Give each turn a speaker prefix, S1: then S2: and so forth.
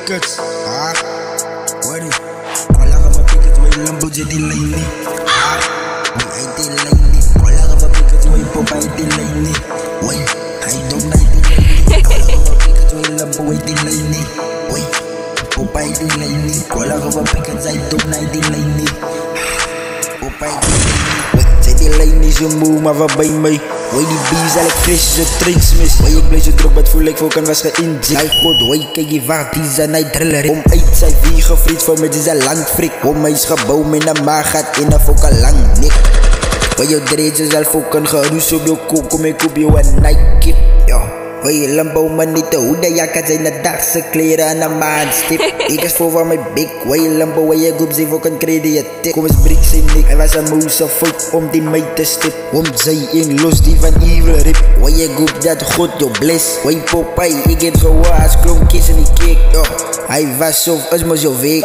S1: pickets. What is? All I got my pickets way Lambo jadi lainnya. Wait, I did lainnya. All I got my pickets way Pop I did lainnya. Wait, I don't like the lainnya. All I got my pickets way Lambo way di lainnya. Wait, Pop I did lainnya. All I got my pickets I don't like the lainnya. Pop I did lainnya. Wait, zij die lainnya zo moe, maar wat bij mij? Hoi die bees, al ik fris, zo tricks mis. Hoi ik blijf zo druk, wat voel ik volken was geïnject. Hij god, hoi kijk je wacht, die zijn hij driller. Om uit zijn wie gefriet voor mij, die zijn lang frik. Om hij is gebouwd, mijn maag gaat in een fokken lang nik. Hoi jou dreed, zo zal fokken geroes op jou koop, kom ik op jou een Nike. Hoi Lambo man niet te hoeden, ja kan zijn de dagse kleren aan een maandstip. Ik is vol van mijn bik, hoi Lambo, hoi je goep, ze fokken kreden je tip. Kom eens brik zijn nik, hij was een mouse fout om die mee te stip. Om zij in los die van evil rip. Hoi je goep, dat god jou bliss. Hoi Popeye, ik heb gewaar als klonkjes in die kick. Hij was zo, als maar zo week.